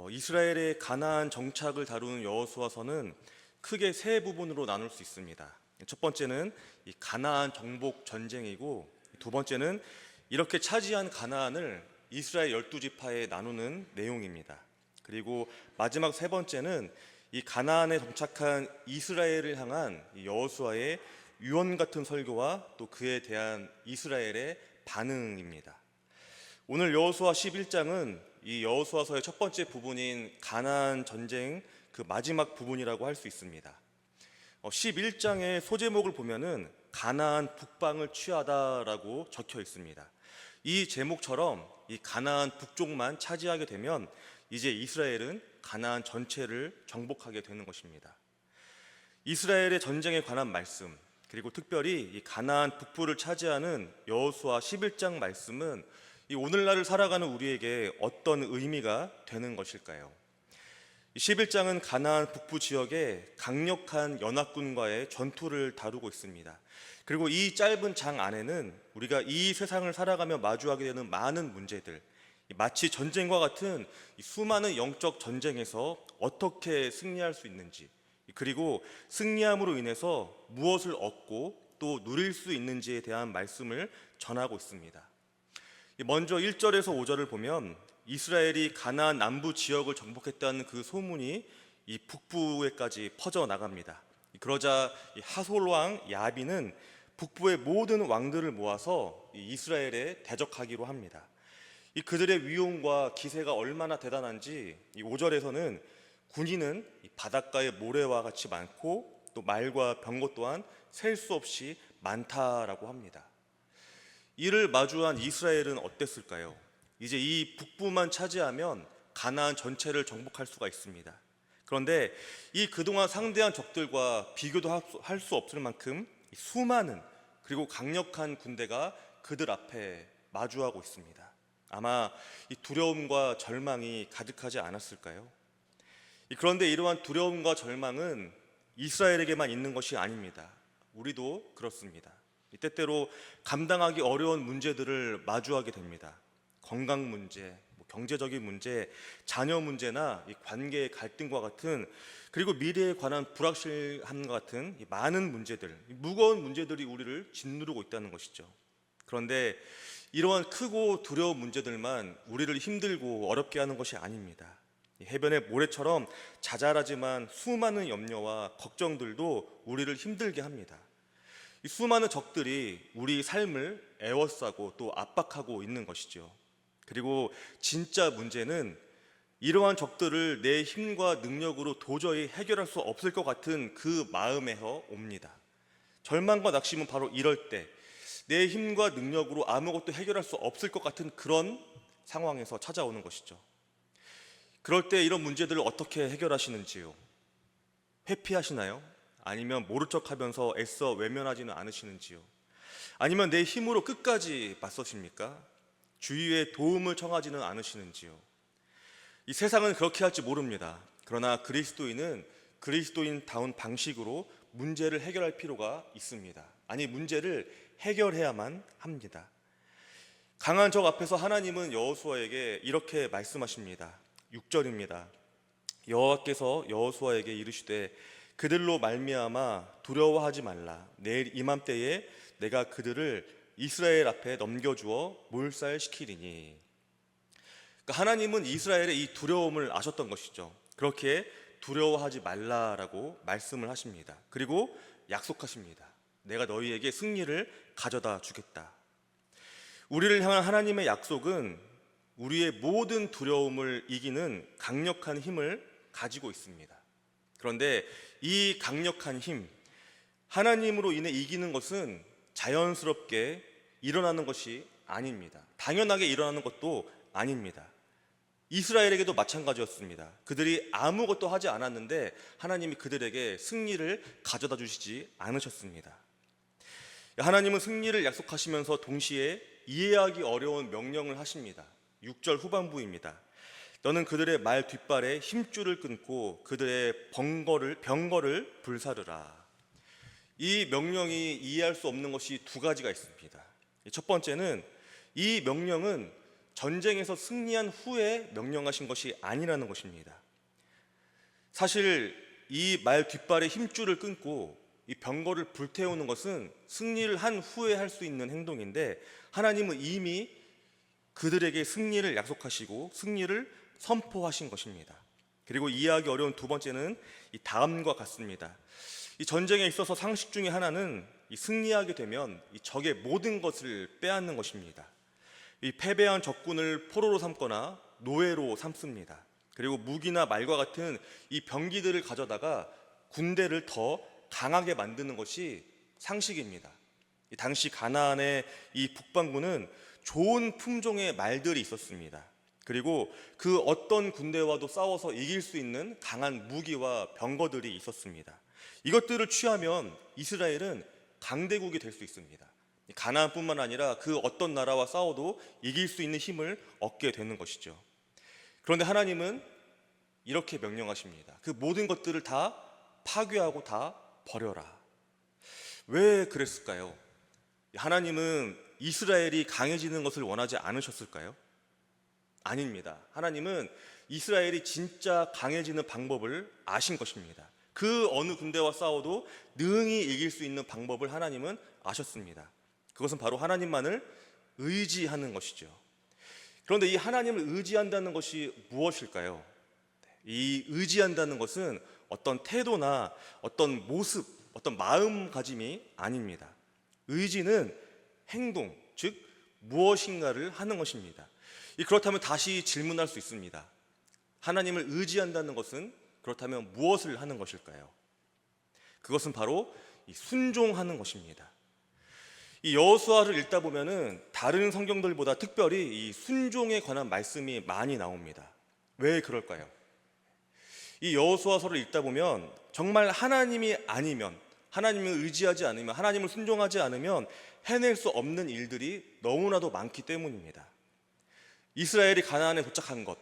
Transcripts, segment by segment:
이스라엘의 가나안 정착을 다루는 여호수아서는 크게 세 부분으로 나눌 수 있습니다. 첫 번째는 이 가나안 정복 전쟁이고, 두 번째는 이렇게 차지한 가나안을 이스라엘 12지파에 나누는 내용입니다. 그리고 마지막 세 번째는 이 가나안에 정착한 이스라엘을 향한 여호수아의 유언 같은 설교와 또 그에 대한 이스라엘의 반응입니다. 오늘 여호수아 11장은 이 여호수아서의 첫 번째 부분인 가나안 전쟁 그 마지막 부분이라고 할 수 있습니다. 11장의 소제목을 보면은 가나안 북방을 취하다라고 적혀 있습니다. 이 제목처럼 이 가나안 북쪽만 차지하게 되면 이제 이스라엘은 가나안 전체를 정복하게 되는 것입니다. 이스라엘의 전쟁에 관한 말씀, 그리고 특별히 이 가나안 북부를 차지하는 여호수아 11장 말씀은 이 오늘날을 살아가는 우리에게 어떤 의미가 되는 것일까요? 11장은 가나안 북부 지역의 강력한 연합군과의 전투를 다루고 있습니다. 그리고 이 짧은 장 안에는 우리가 이 세상을 살아가며 마주하게 되는 많은 문제들, 마치 전쟁과 같은 수많은 영적 전쟁에서 어떻게 승리할 수 있는지, 그리고 승리함으로 인해서 무엇을 얻고 또 누릴 수 있는지에 대한 말씀을 전하고 있습니다. 먼저 1절에서 5절을 보면 이스라엘이 가나안 남부 지역을 정복했다는 그 소문이 이 북부에까지 퍼져나갑니다. 그러자 하솔 왕 야빈은 북부의 모든 왕들을 모아서 이스라엘에 대적하기로 합니다. 그들의 위용과 기세가 얼마나 대단한지 5절에서는 군인은 바닷가의 모래와 같이 많고 또 말과 병거 또한 셀 수 없이 많다라고 합니다. 이를 마주한 이스라엘은 어땠을까요? 이제 이 북부만 차지하면 가나안 전체를 정복할 수가 있습니다. 그런데 이 그동안 상대한 적들과 비교도 할 수 없을 만큼 수많은 그리고 강력한 군대가 그들 앞에 마주하고 있습니다. 아마 이 두려움과 절망이 가득하지 않았을까요? 그런데 이러한 두려움과 절망은 이스라엘에게만 있는 것이 아닙니다. 우리도 그렇습니다. 때때로 감당하기 어려운 문제들을 마주하게 됩니다. 건강 문제, 경제적인 문제, 자녀 문제나 관계의 갈등과 같은, 그리고 미래에 관한 불확실함과 같은 많은 문제들, 무거운 문제들이 우리를 짓누르고 있다는 것이죠. 그런데 이러한 크고 두려운 문제들만 우리를 힘들고 어렵게 하는 것이 아닙니다. 해변의 모래처럼 자잘하지만 수많은 염려와 걱정들도 우리를 힘들게 합니다. 이 수많은 적들이 우리 삶을 애워싸고 또 압박하고 있는 것이죠. 그리고 진짜 문제는 이러한 적들을 내 힘과 능력으로 도저히 해결할 수 없을 것 같은 그 마음에서 옵니다. 절망과 낙심은 바로 이럴 때 내 힘과 능력으로 아무것도 해결할 수 없을 것 같은 그런 상황에서 찾아오는 것이죠. 그럴 때 이런 문제들을 어떻게 해결하시는지요? 회피하시나요? 아니면 모른 척하면서 애써 외면하지는 않으시는지요? 아니면 내 힘으로 끝까지 맞서십니까? 주위에 도움을 청하지는 않으시는지요? 이 세상은 그렇게 할지 모릅니다. 그러나 그리스도인은 그리스도인다운 방식으로 문제를 해결할 필요가 있습니다. 아니, 문제를 해결해야만 합니다. 강한 적 앞에서 하나님은 여호수아에게 이렇게 말씀하십니다. 6절입니다. 여호와께서 여호수아에게 이르시되 그들로 말미암아 두려워하지 말라. 내일 이맘때에 내가 그들을 이스라엘 앞에 넘겨주어 몰살시키리니. 그러니까 하나님은 이스라엘의 이 두려움을 아셨던 것이죠. 그렇게 두려워하지 말라라고 말씀을 하십니다. 그리고 약속하십니다. 내가 너희에게 승리를 가져다 주겠다. 우리를 향한 하나님의 약속은 우리의 모든 두려움을 이기는 강력한 힘을 가지고 있습니다. 그런데 이 강력한 힘, 하나님으로 인해 이기는 것은 자연스럽게 일어나는 것이 아닙니다. 당연하게 일어나는 것도 아닙니다. 이스라엘에게도 마찬가지였습니다. 그들이 아무것도 하지 않았는데 하나님이 그들에게 승리를 가져다 주시지 않으셨습니다. 하나님은 승리를 약속하시면서 동시에 이해하기 어려운 명령을 하십니다. 6절 후반부입니다. 너는 그들의 말 뒷발에 힘줄을 끊고 그들의 병거를 불사르라. 이 명령이 이해할 수 없는 것이 두 가지가 있습니다. 첫 번째는 이 명령은 전쟁에서 승리한 후에 명령하신 것이 아니라는 것입니다. 사실 이 말 뒷발의 힘줄을 끊고 이 병거를 불태우는 것은 승리를 한 후에 할 수 있는 행동인데, 하나님은 이미 그들에게 승리를 약속하시고 승리를 선포하신 것입니다. 그리고 이해하기 어려운 두 번째는 이 다음과 같습니다. 이 전쟁에 있어서 상식 중에 하나는 이 승리하게 되면 이 적의 모든 것을 빼앗는 것입니다. 이 패배한 적군을 포로로 삼거나 노예로 삼습니다. 그리고 무기나 말과 같은 이 병기들을 가져다가 군대를 더 강하게 만드는 것이 상식입니다. 이 당시 가나안의 이 북반구는 좋은 품종의 말들이 있었습니다. 그리고 그 어떤 군대와도 싸워서 이길 수 있는 강한 무기와 병거들이 있었습니다. 이것들을 취하면 이스라엘은 강대국이 될 수 있습니다. 가나안뿐만 아니라 그 어떤 나라와 싸워도 이길 수 있는 힘을 얻게 되는 것이죠. 그런데 하나님은 이렇게 명령하십니다. 그 모든 것들을 다 파괴하고 다 버려라. 왜 그랬을까요? 하나님은 이스라엘이 강해지는 것을 원하지 않으셨을까요? 아닙니다. 하나님은 이스라엘이 진짜 강해지는 방법을 아신 것입니다. 그 어느 군대와 싸워도 능히 이길 수 있는 방법을 하나님은 아셨습니다. 그것은 바로 하나님만을 의지하는 것이죠. 그런데 이 하나님을 의지한다는 것이 무엇일까요? 이 의지한다는 것은 어떤 태도나 어떤 모습, 어떤 마음가짐이 아닙니다. 의지는 행동, 즉 무엇인가를 하는 것입니다. 그렇다면 다시 질문할 수 있습니다. 하나님을 의지한다는 것은 그렇다면 무엇을 하는 것일까요? 그것은 바로 순종하는 것입니다. 이 여호수아를 읽다 보면은 다른 성경들보다 특별히 이 순종에 관한 말씀이 많이 나옵니다. 왜 그럴까요? 이 여호수아서를 읽다 보면 정말 하나님이 아니면, 하나님을 의지하지 않으면, 하나님을 순종하지 않으면 해낼 수 없는 일들이 너무나도 많기 때문입니다. 이스라엘이 가나안에 도착한 것,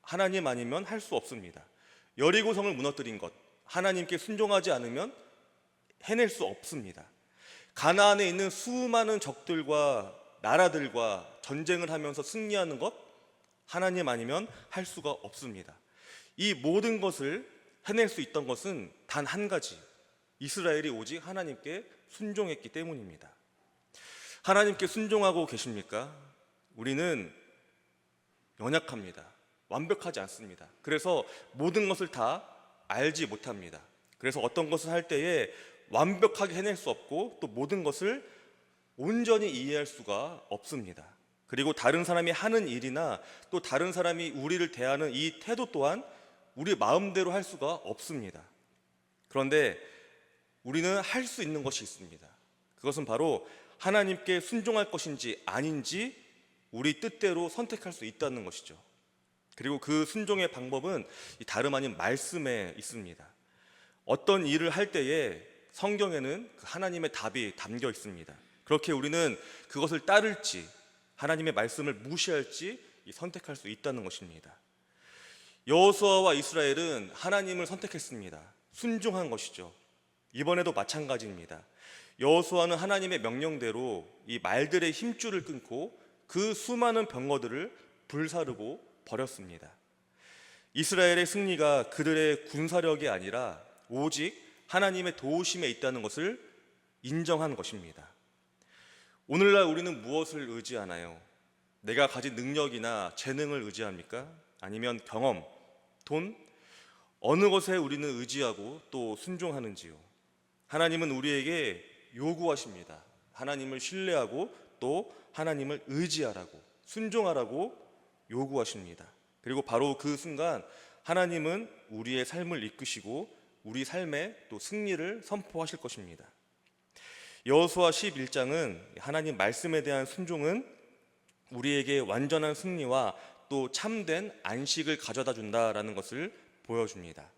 하나님 아니면 할 수 없습니다. 여리고성을 무너뜨린 것, 하나님께 순종하지 않으면 해낼 수 없습니다. 가나안에 있는 수많은 적들과 나라들과 전쟁을 하면서 승리하는 것, 하나님 아니면 할 수가 없습니다. 이 모든 것을 해낼 수 있던 것은 단 한 가지, 이스라엘이 오직 하나님께 순종했기 때문입니다. 하나님께 순종하고 계십니까? 우리는 연약합니다. 완벽하지 않습니다. 그래서 모든 것을 다 알지 못합니다. 그래서 어떤 것을 할 때에 완벽하게 해낼 수 없고 또 모든 것을 온전히 이해할 수가 없습니다. 그리고 다른 사람이 하는 일이나 또 다른 사람이 우리를 대하는 이 태도 또한 우리 마음대로 할 수가 없습니다. 그런데 우리는 할 수 있는 것이 있습니다. 그것은 바로 하나님께 순종할 것인지 아닌지 우리 뜻대로 선택할 수 있다는 것이죠. 그리고 그 순종의 방법은 다름 아닌 말씀에 있습니다. 어떤 일을 할 때에 성경에는 그 하나님의 답이 담겨 있습니다. 그렇게 우리는 그것을 따를지 하나님의 말씀을 무시할지 선택할 수 있다는 것입니다. 여호수아와 이스라엘은 하나님을 선택했습니다. 순종한 것이죠. 이번에도 마찬가지입니다. 여호수아는 하나님의 명령대로 이 말들의 힘줄을 끊고 그 수많은 병거들을 불사르고 버렸습니다. 이스라엘의 승리가 그들의 군사력이 아니라 오직 하나님의 도우심에 있다는 것을 인정한 것입니다. 오늘날 우리는 무엇을 의지하나요? 내가 가진 능력이나 재능을 의지합니까? 아니면 경험, 돈, 어느 것에 우리는 의지하고 또 순종하는지요? 하나님은 우리에게 요구하십니다. 하나님을 신뢰하고 또 하나님을 의지하라고, 순종하라고 요구하십니다. 그리고 바로 그 순간 하나님은 우리의 삶을 이끄시고 우리 삶에 또 승리를 선포하실 것입니다. 여호수아 11장은 하나님 말씀에 대한 순종은 우리에게 완전한 승리와 또 참된 안식을 가져다 준다라는 것을 보여줍니다.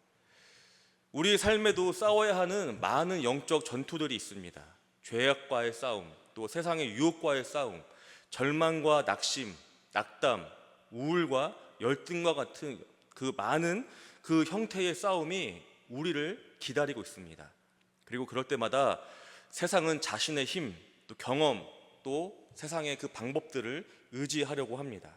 우리 삶에도 싸워야 하는 많은 영적 전투들이 있습니다. 죄악과의 싸움, 또 세상의 유혹과의 싸움, 절망과 낙심, 낙담, 우울과 열등과 같은 그 많은 그 형태의 싸움이 우리를 기다리고 있습니다. 그리고 그럴 때마다 세상은 자신의 힘, 또 경험, 또 세상의 그 방법들을 의지하려고 합니다.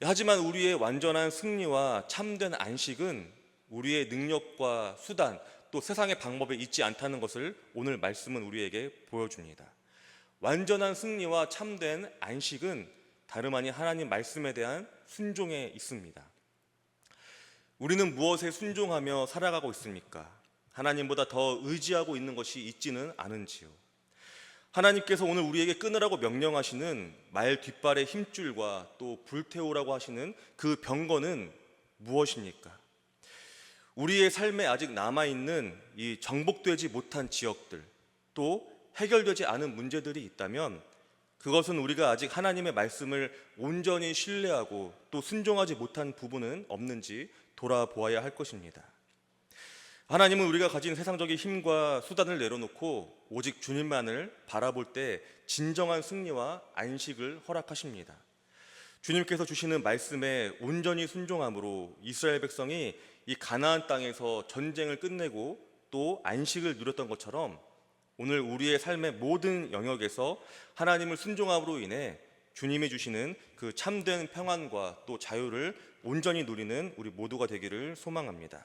하지만 우리의 완전한 승리와 참된 안식은 우리의 능력과 수단 또 세상의 방법에 있지 않다는 것을 오늘 말씀은 우리에게 보여줍니다. 완전한 승리와 참된 안식은 다름 아닌 하나님 말씀에 대한 순종에 있습니다. 우리는 무엇에 순종하며 살아가고 있습니까? 하나님보다 더 의지하고 있는 것이 있지는 않은지요? 하나님께서 오늘 우리에게 끊으라고 명령하시는 말 뒷발의 힘줄과 또 불태우라고 하시는 그 병거는 무엇입니까? 우리의 삶에 아직 남아있는 이 정복되지 못한 지역들, 또 해결되지 않은 문제들이 있다면 그것은 우리가 아직 하나님의 말씀을 온전히 신뢰하고 또 순종하지 못한 부분은 없는지 돌아보아야 할 것입니다. 하나님은 우리가 가진 세상적인 힘과 수단을 내려놓고 오직 주님만을 바라볼 때 진정한 승리와 안식을 허락하십니다. 주님께서 주시는 말씀에 온전히 순종함으로 이스라엘 백성이 이 가나안 땅에서 전쟁을 끝내고 또 안식을 누렸던 것처럼 오늘 우리의 삶의 모든 영역에서 하나님을 순종함으로 인해 주님이 주시는 그 참된 평안과 또 자유를 온전히 누리는 우리 모두가 되기를 소망합니다.